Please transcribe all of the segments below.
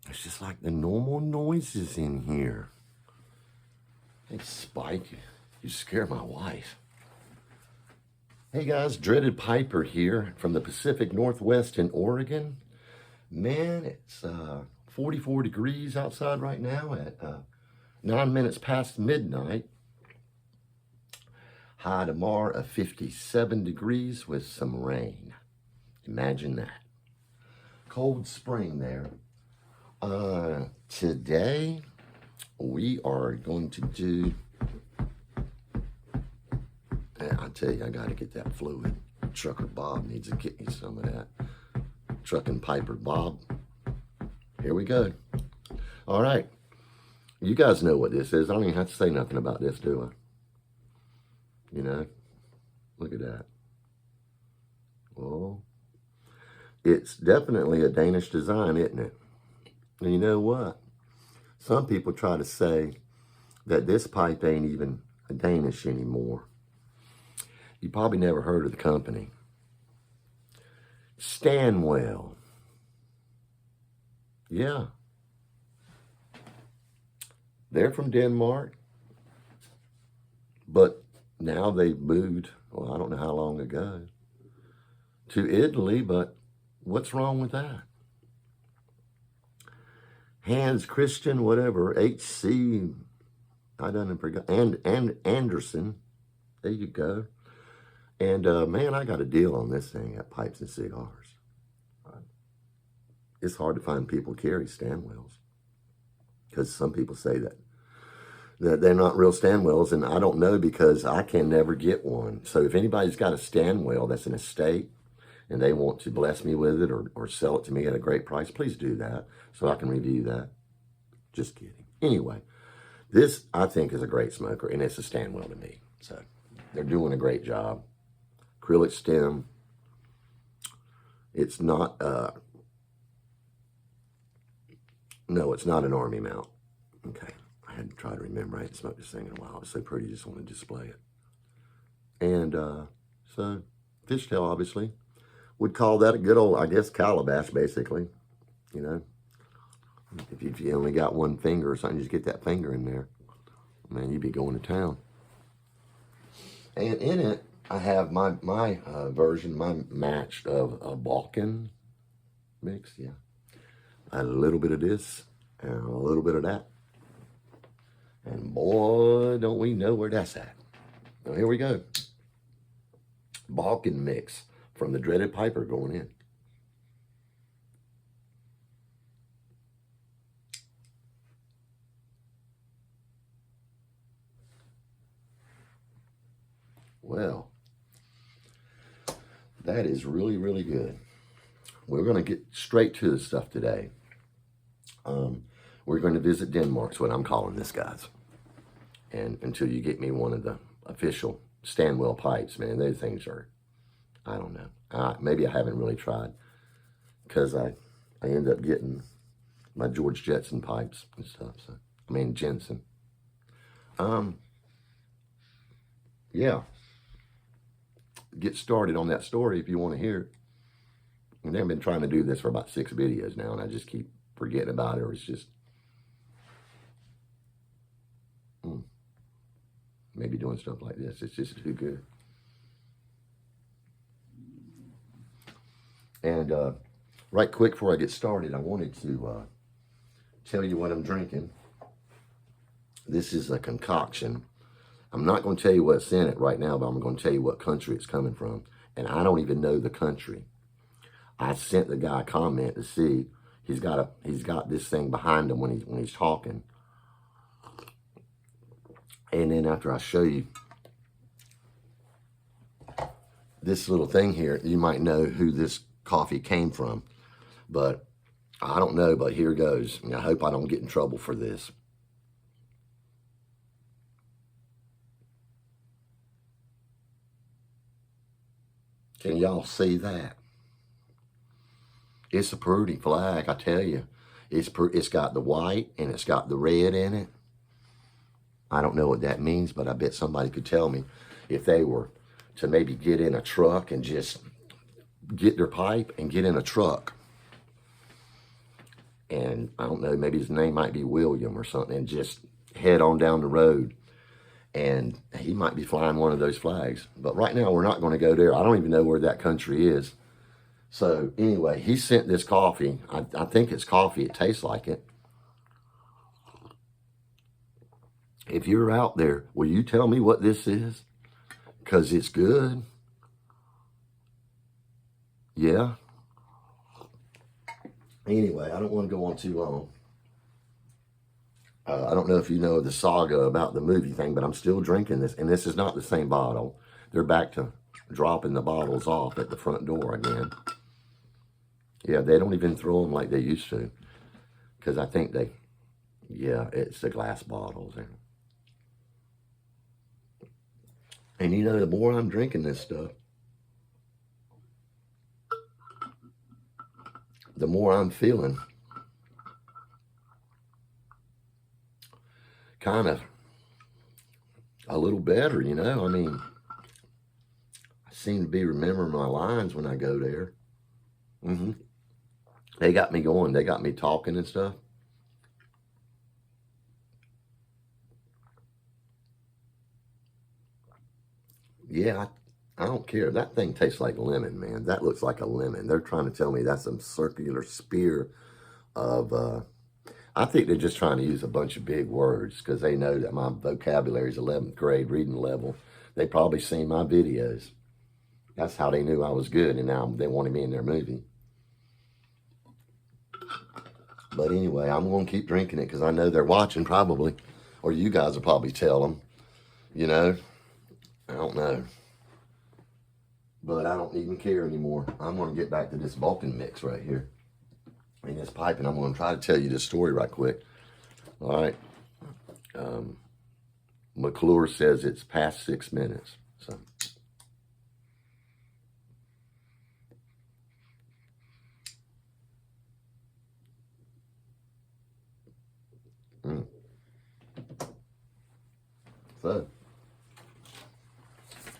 It's just like the normal noises in here. Hey, Spike, you scare my wife. Hey guys, Dreaded Piper here from the Pacific Northwest in Oregon. Man, it's 44 degrees outside right now at 9 minutes past midnight. High tomorrow of 57 degrees with some rain. Imagine that. Cold spring there. Today we are going to do, I tell you, I got to get that fluid. Trucker Bob needs to get me some of that. Trucking Piper Bob. Here we go. All right. You guys know what this is. I don't even have to say nothing about this, do I? You know? Look at that. Oh. It's definitely a Danish design, isn't it? And you know what? Some people try to say that this pipe ain't even a Danish anymore. You probably never heard of the company. Stanwell. Yeah. They're from Denmark. But now they've moved, well, I don't know how long ago, to Italy, but what's wrong with that? Hans Christian, whatever, HC, I done forgot, and Andersen. There you go. And man, I got a deal on this thing at Pipes and Cigars. It's hard to find people carry Stanwells because some people say that they're not real Stanwells, and I don't know because I can never get one. So if anybody's got a Stanwell that's an estate and they want to bless me with it or sell it to me at a great price, please do that so I can review that. Just kidding. Anyway, this I think is a great smoker, and it's a Stanwell to me. So they're doing a great job. Acrylic stem. It's not, no, it's not an army mount. Okay. I had to try to remember. I hadn't smoked this thing in a while. It was so pretty, just want to display it. And so, fishtail, obviously. Would call that a good old, I guess, calabash, basically. You know, if you only got one finger or something, just get that finger in there. Man, you'd be going to town. And in it, I have my version, my match of a Balkan mix, yeah. A little bit of this and a little bit of that. And boy, don't we know where that's at. Well, here we go. Balkan mix from the Dreaded Piper going in. Well, that is really, really good. We're going to get straight to the stuff today. We're going to visit Denmark, is what I'm calling this, guys. And until you get me one of the official Stanwell pipes, man, those things are, I don't know. Maybe I haven't really tried because I end up getting my George Jetson pipes and stuff. So I mean Jensen. Yeah. Get started on that story if you want to hear it. And they've been trying to do this for about 6 videos now, and I just keep forgetting about it, or it's just maybe doing stuff like this. It's just too good. And right quick before I get started, I wanted to tell you what I'm drinking. This is a concoction. I'm not going to tell you what's in it right now, but I'm going to tell you what country it's coming from. And I don't even know the country. I sent the guy a comment to see. He's got this thing behind him when he's talking. And then after I show you this little thing here, you might know who this coffee came from. But I don't know, but here goes. And I hope I don't get in trouble for this. Can y'all see that? It's a pretty flag, I tell you. It's got the white and it's got the red in it. I don't know what that means, but I bet somebody could tell me if they were to maybe get in a truck and just get their pipe and get in a truck and and I don't know, maybe his name might be William or something, and just head on down the road. And he might be flying one of those flags. But right now, we're not going to go there. I don't even know where that country is. So anyway, he sent this coffee. I think it's coffee. It tastes like it. If you're out there, will you tell me what this is? Because it's good. Yeah. Anyway, I don't want to go on too long. I don't know if you know the saga about the movie thing, but I'm still drinking this. And this is not the same bottle. They're back to dropping the bottles off at the front door again. Yeah, they don't even throw them like they used to. Because I think it's the glass bottles. And you know, the more I'm drinking this stuff, the more I'm feeling kind of a little better, you know. I mean, I seem to be remembering my lines when I go there. They got me going. They got me talking and stuff. Yeah, I don't care. That thing tastes like lemon, man. That looks like a lemon. They're trying to tell me that's some circular spear of, I think they're just trying to use a bunch of big words because they know that my vocabulary is 11th grade reading level. They probably seen my videos. That's how they knew I was good, and now they wanted me in their movie. But anyway, I'm going to keep drinking it because I know they're watching probably, or you guys will probably tell them, you know. I don't know. But I don't even care anymore. I'm going to get back to this Vulcan mix right here. And this pipe, and I'm going to try to tell you this story right quick. All right. McClure says it's past 6 minutes. So. So.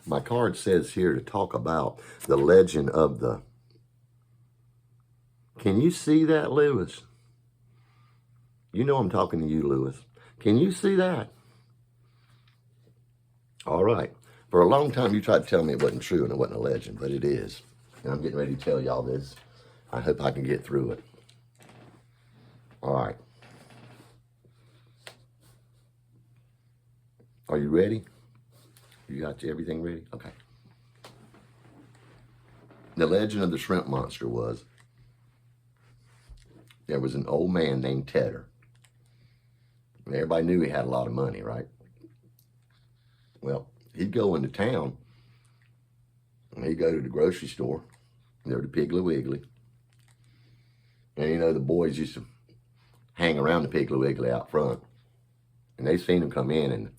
My card says here to talk about the legend of the... Can you see that, Lewis? You know I'm talking to you, Lewis. Can you see that? All right. For a long time, you tried to tell me it wasn't true and it wasn't a legend, but it is. And I'm getting ready to tell y'all this. I hope I can get through it. All right. Are you ready? You got everything ready? Okay. The legend of the shrimp monster was there was an old man named Tedder. And everybody knew he had a lot of money, right? Well, he'd go into town and he'd go to the grocery store. There to Piggly Wiggly. And you know, the boys used to hang around the Piggly Wiggly out front. And they seen him come in and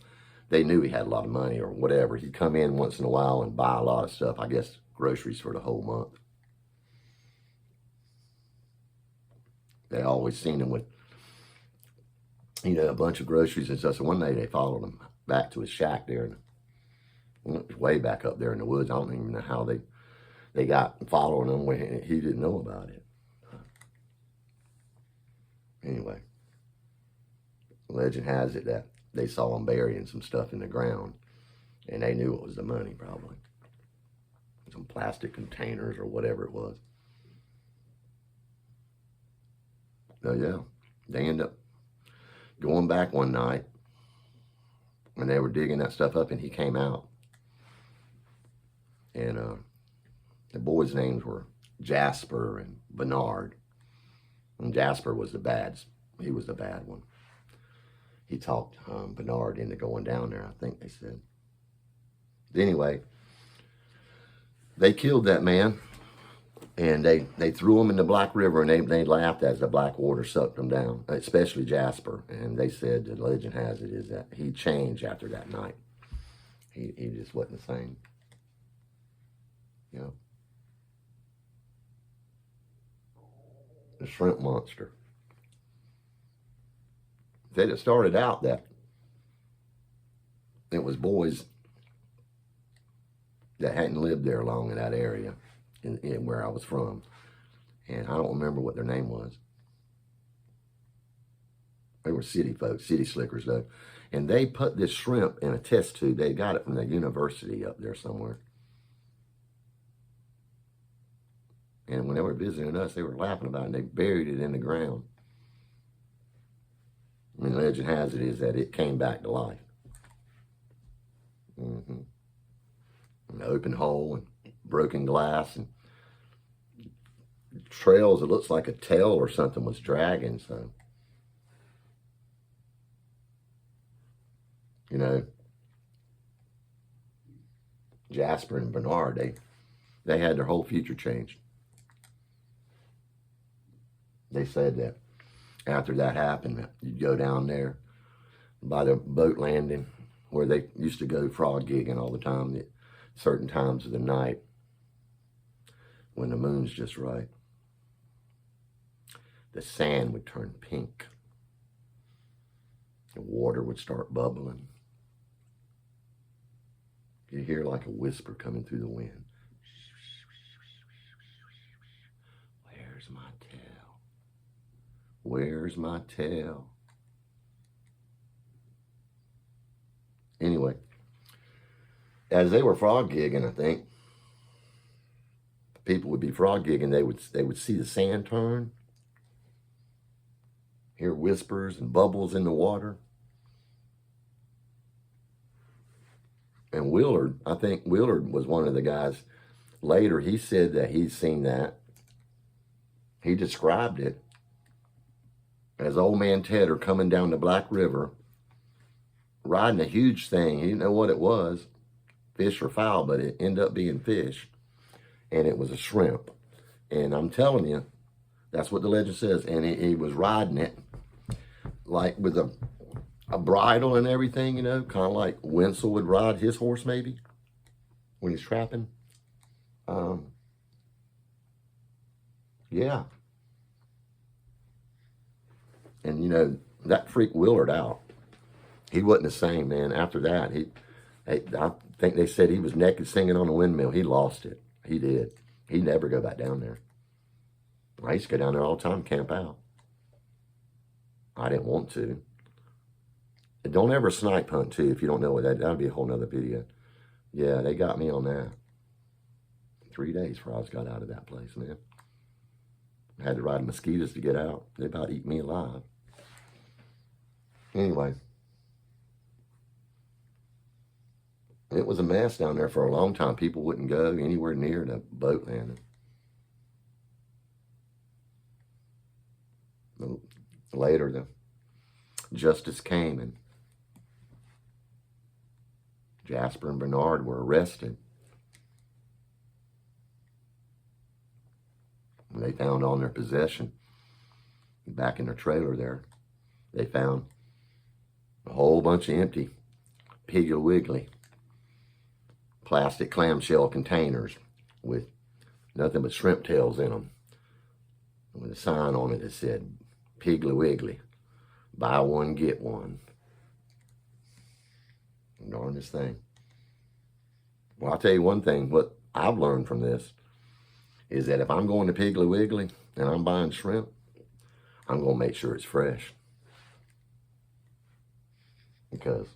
they knew he had a lot of money or whatever. He'd come in once in a while and buy a lot of stuff. I guess groceries for the whole month. They always seen him with, you know, a bunch of groceries and stuff. So one day they followed him back to his shack there. And it was way back up there in the woods. I don't even know how they got following him when he didn't know about it. Anyway, legend has it that they saw him burying some stuff in the ground. And they knew it was the money, probably. Some plastic containers or whatever it was. So yeah, they ended up going back one night when they were digging that stuff up, and he came out. And the boys' names were Jasper and Bernard. And Jasper was he was the bad one. He talked Bernard into going down there, I think they said. Anyway, they killed that man. And they threw him in the Black River, and they laughed as the black water sucked them down, especially Jasper. And they said, the legend has it, is that he changed after that night. He just wasn't the same. You know. The shrimp monster. Said it started out that it was boys that hadn't lived there long in that area. In where I was from, and I don't remember what their name was. They were city folks, city slickers though. And they put this shrimp in a test tube. They got it from the university up there somewhere. And when they were visiting us, they were laughing about it, and they buried it in the ground. I mean, legend has it is that it came back to life. An open hole and broken glass and trails. It looks like a tail or something was dragging. So, you know, Jasper and Bernard, they had their whole future changed. They said that after that happened, you'd go down there by the boat landing where they used to go frog gigging all the time at certain times of the night when the moon's just right. The sand would turn pink. The water would start bubbling. You hear like a whisper coming through the wind. Where's my tail? Where's my tail? Anyway, as they were frog gigging, I think, people would be frog gigging, they would see the sand turn, hear whispers and bubbles in the water. And Willard, I think Willard was one of the guys. Later, he said that he'd seen that. He described it as old man Tedder coming down the Black River, riding a huge thing. He didn't know what it was, fish or fowl, but it ended up being fish. And it was a shrimp. And I'm telling you, that's what the legend says. And he was riding it like with a bridle and everything, you know, kind of like Wenzel would ride his horse maybe when he's trapping. Yeah. And, you know, that freaked Willard out. He wasn't the same, man. After that, I think they said he was naked singing on a windmill. He lost it. He did. He'd never go back down there. I used to go down there all the time, camp out. I didn't want to. And don't ever snipe hunt, too, if you don't know what that'd be a whole nother video. Yeah, they got me on that. 3 days before I got out of that place, man. I had to ride mosquitoes to get out. They about eat me alive. Anyway. It was a mess down there for a long time. People wouldn't go anywhere near the boat landing. Later, the justice came and Jasper and Bernard were arrested. And they found on their possession, back in their trailer there, they found a whole bunch of empty Piggly Wiggly plastic clamshell containers with nothing but shrimp tails in them, with a sign on it that said Piggly Wiggly, buy one, get one. Darndest thing. Well, I'll tell you one thing, what I've learned from this is that if I'm going to Piggly Wiggly and I'm buying shrimp, I'm going to make sure it's fresh. Because,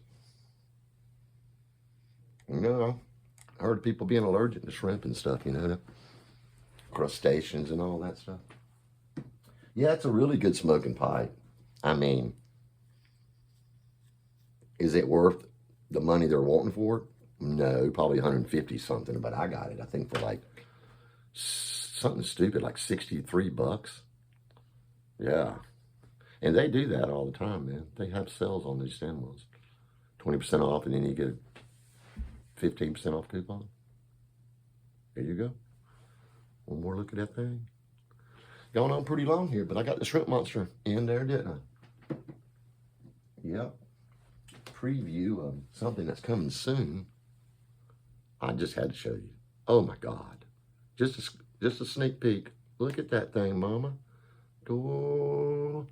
you know, I heard people being allergic to shrimp and stuff, you know, crustaceans and all that stuff. Yeah, it's a really good smoking pipe. I mean, is it worth the money they're wanting for it? No, probably 150 something, but I got it, I think, for like something stupid, like 63 bucks. Yeah. And they do that all the time, man. They have sales on these stem wells. 20% off, and then you get a 15% off coupon. There you go. One more look at that thing. Going on pretty long here, but I got the shrimp monster in there, didn't I? Yep. Preview of something that's coming soon. I just had to show you. Oh my God. Just a sneak peek. Look at that thing, Mama. Oh,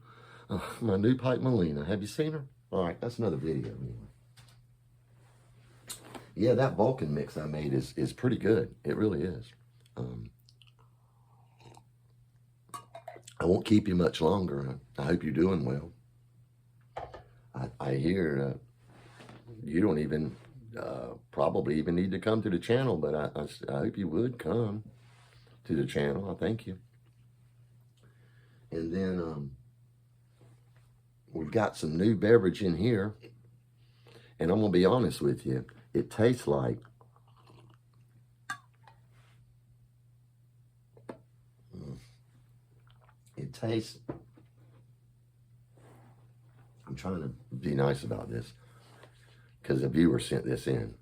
my new pipe Melina. Have you seen her? All right, that's another video anyway. Yeah, that Vulcan mix I made is pretty good. It really is. I won't keep you much longer. I hope you're doing well. I hear you don't even probably even need to come to the channel, but I hope you would come to the channel. I thank you. And then we've got some new beverage in here, and I'm gonna be honest with you. It tastes like I'm trying to be nice about this because a viewer sent this in.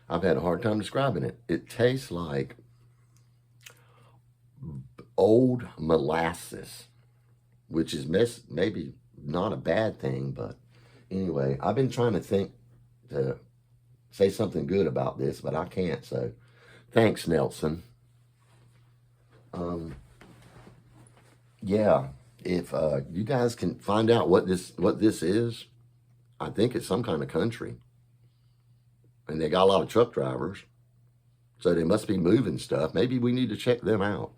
I've had a hard time describing it. It tastes like old molasses, which is maybe not a bad thing, but anyway, I've been trying to think to say something good about this, but I can't, so thanks, Nelson. Yeah, if you guys can find out what this is, I think it's some kind of country. And they got a lot of truck drivers, so they must be moving stuff. Maybe we need to check them out.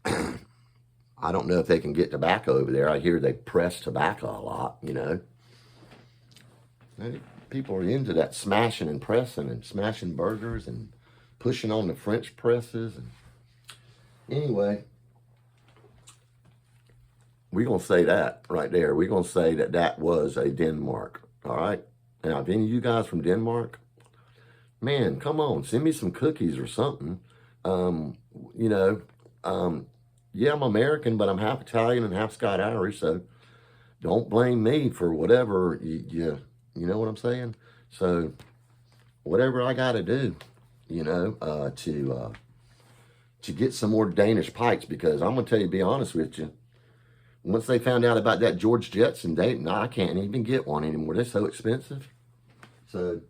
I don't know if they can get tobacco over there. I hear they press tobacco a lot, you know. People are into that smashing and pressing and smashing burgers and pushing on the French presses. And anyway, we're going to say that right there. We're going to say that that was a Denmark, all right? Now, if any of you guys from Denmark, man, come on, send me some cookies or something. You know, yeah, I'm American, but I'm half Italian and half Scotch-Irish, so don't blame me for whatever you know what I'm saying? So whatever I got to do, you know, to get some more Danish pikes, because I'm going to tell you, be honest with you, once they found out about that George Jetson date, I can't even get one anymore. They're so expensive. So